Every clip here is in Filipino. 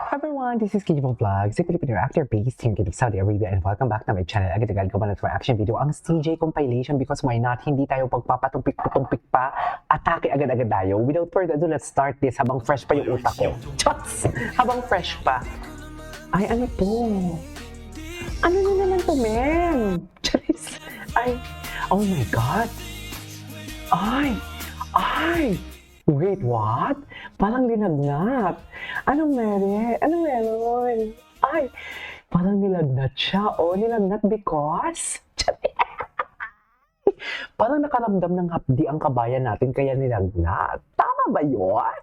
Hi everyone, this is Kijibong Vlogs, a Filipino actor based here in Saudi Arabia, and welcome back to my channel. Agad-agad ko na reaction video ang CJ compilation because why not? Hindi tayo pagpapatumpik-tumpik pa, atake agad-agad tayo. Without further ado, let's start this habang fresh pa yung utak ko. Chots! Habang fresh pa. Ay, ano to? Ano na naman to, men? Charis. Ay, oh my God. Ay! Wait, what? Parang linagnat. Anong meron? Anong meron? Ay, parang nilagnat siya. Oh, nilagnat because? Parang nakaramdam ng hapdi ang kabayan natin kaya nilagnat. Tama ba yun?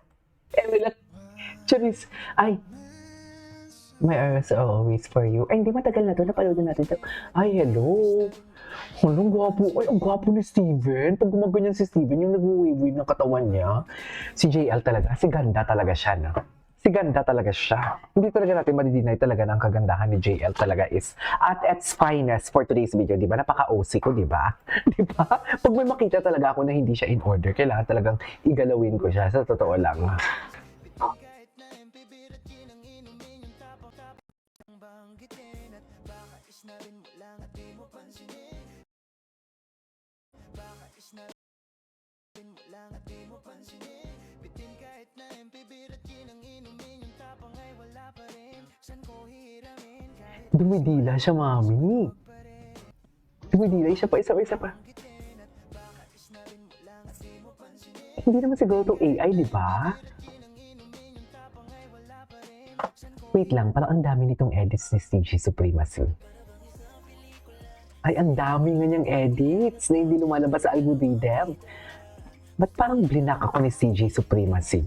Charis. Ay, my eyes are always for you. Ay, hindi matagal na to. Napanood natin ito. Ay, hello. Anong gwapo. Ay, ang gwapo ni Steven. Pag gumaganyan si Steven, yung nag-wave ng katawan niya. Si JL talaga. Si ganda talaga siya, no? Si ganda talaga siya. Hindi talaga natin madidinay talaga na ang kagandahan ni JL talaga is at its finest for today's video, di ba? Napaka-OC ko, di ba? Di ba? Pag may makita talaga ako na hindi siya in order, kailangan talagang igalawin ko siya. Sa totoo lang. Dumidila siya, mami. Dumidila siya pa, isa pa. Hindi naman siguro itong AI, di ba? Wait lang, parang ang dami nitong edits ni CJ Supremacy. Ay, ang dami nga niyang edits na hindi lumalabas sa algorithm. Ba't parang blinak ako ni CJ Supremacy?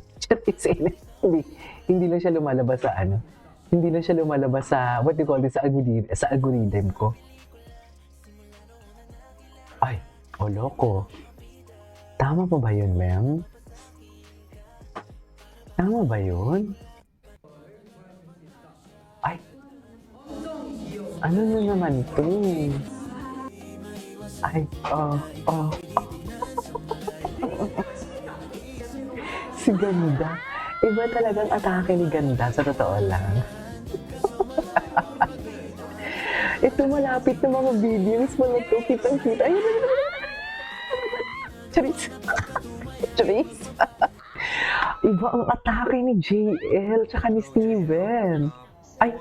Hindi lang siya lumalabas sa ano. Hindi lang siya lumalabas sa, what do you call this, sa algorithm ko. Ay, loko. Tama pa ba yun, ma'am? Tama ba yun? Ay, ano na naman to? Ay, Si Ganda. Iba talagang atake ni Ganda, sa totoo lang. Ito, malapit na mga videos mo na to. Kitang-kita. Ayun, Charis. Charis. Iba ang atake ni JL tsaka ni Steven. Ay.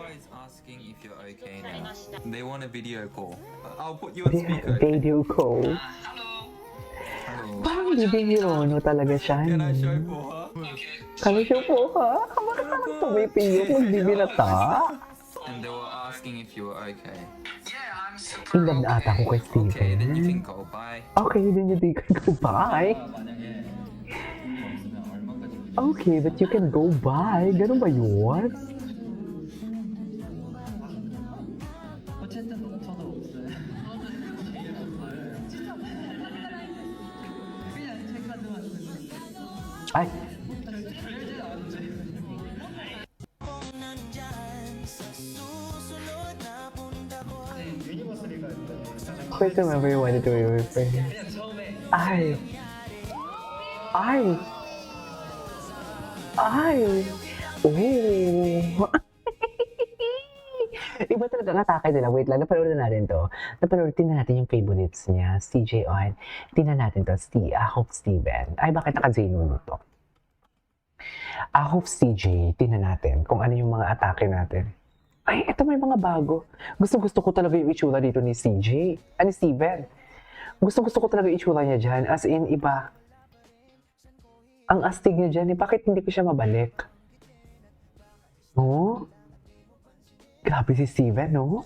They want a video call. I'll put you on speaker. Video call. Parang bibihiro, no, talaga siya. Can I show for her? Can I show for her? Bakit parang tumipiyok magbibinata? And they were asking if you were okay. In love na ata ko kay Steven. Okay, then you can go. Bye. Okay, then you can go bye. Okay, but you can go bye. Ganun ba yun? Ay! Quite remember you wanted to be my friend. Ay! Oh! Iba talaga ang atake nila. Wait lang, napanood na natin to. Tingnan natin yung favorites niya. CJ on. Tingnan natin to. Hope Steven. Ay, bakit naka-Zeno to? Hope CJ. Tingnan natin kung ano yung mga atake natin. Ay, eto may mga bago. Gusto ko talaga yung itsura dito ni CJ. Ni Steven. Gusto ko talaga yung itsura niya dyan. As in, iba. Ang astig niya dyan. Bakit hindi ko siya mabalik? Oh? Grabe si Steven, no?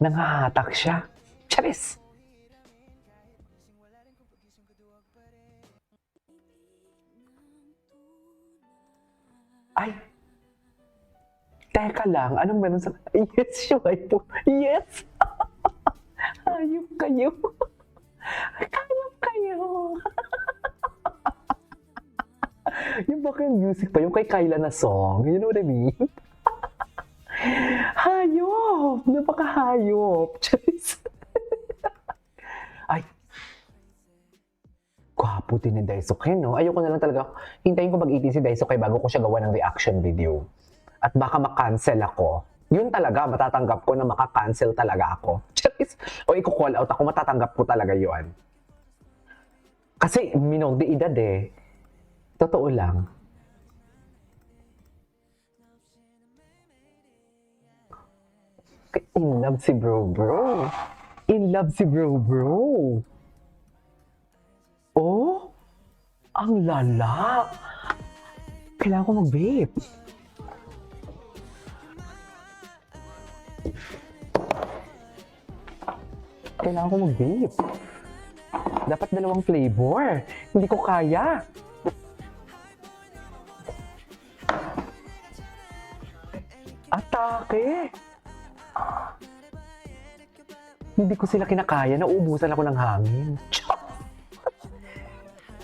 Nanghahatak siya. Charis! Ay! Teka lang, anong meron sa... Yes, sure po. Yes! Hayop kayo. Hayop kayo. Yung baka yung music pa, yung kay Kyla na song. You know what I mean? Hayop! Napakahayop! Charis! Ay! Gwapo gwapo din ni Daisuke, no? Ayoko na lang talaga, hintayin ko mag-18 si Daisuke bago ko siya gawa ng reaction video. At baka makancel ako. Yun talaga, matatanggap ko na maka-cancel talaga ako. Charis! O i-call out ako, matatanggap ko talaga yun. Kasi minor de edad eh. Totoo lang. In love si bro. In love si bro. Oh? Ang lala. Kailangan ko mag-vape. Kailangan ko mag-vape. Dapat dalawang flavor. Hindi ko kaya. Atake! Hindi ko sila kinakaya. Nauubusan ako ng hangin.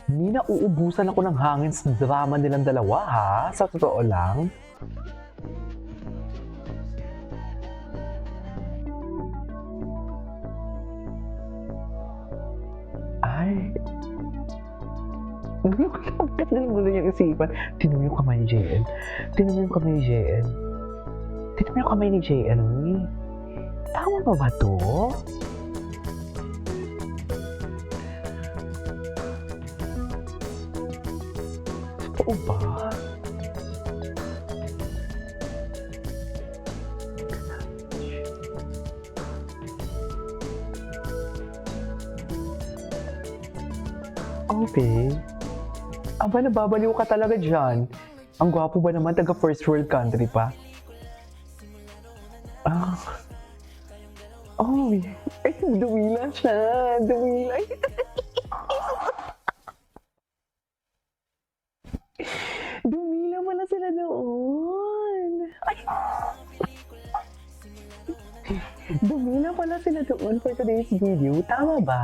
Hindi nauubusan ako ng hangin sa drama nilang dalawa, ha? Sa totoo lang. Ay. Bakit na lang niyang isipan? Tinan mo yung kamay ni JN. Tinan mo yung kamay ni JN. Tinan mo yung kamay ni JN. Tama ba to? Totoo ba? Okay. Aba, nababaliw ka talaga dyan. Ang gwapo ba naman, taga first world country pa? Ah. Oh, ay, dumila siya. Dumila. Dumila mo na sila doon. Ay. Dumila pala sila doon for today's video. Tama ba?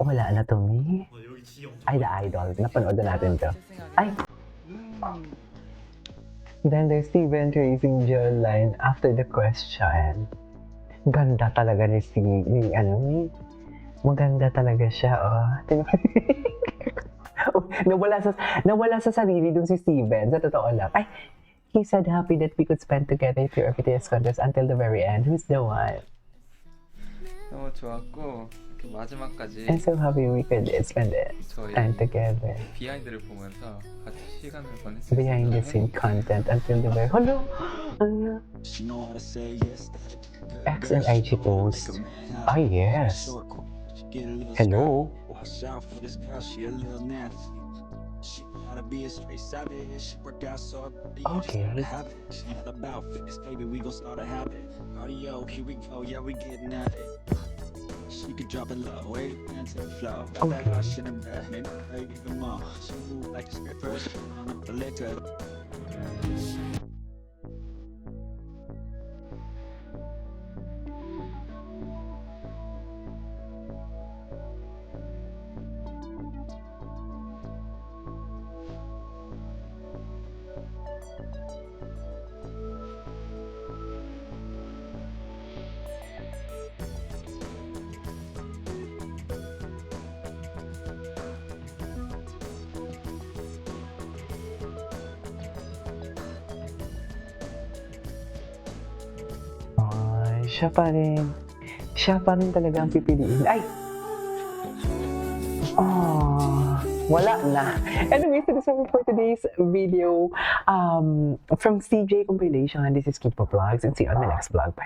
Wala na to, me. Ay, The Idol. Napanood na natin to. Ay! Then there's Steven raising jawline after the question. Ganda talaga ni maganda talaga siya, oh. nawala sa sarili dun si Steven, sa totoo lang. Ay, he said happy that we could spend together through our BTS contest until the very end. Who's the one? 너무 좋았고 그 마지막까지 I'm so happy we could spend it 저희 time together. 비하인드를 보면서 같이 시간을 보냈어요. Behind the scene content until the very... Hello! X and IG post. Ah, yes. Hello? Okay. She could drop it low, way to the flow. Okay. That shit in bed, maybe even more. She move like a stripper, she on the liquor. Siya pa rin. Siya pa rin talaga ang pipiliin. Ay! Oh, wala na. Anyways, this is all for today's video from CJ Compilation. This is Keep Vlogs and see you on my next vlog. Bye.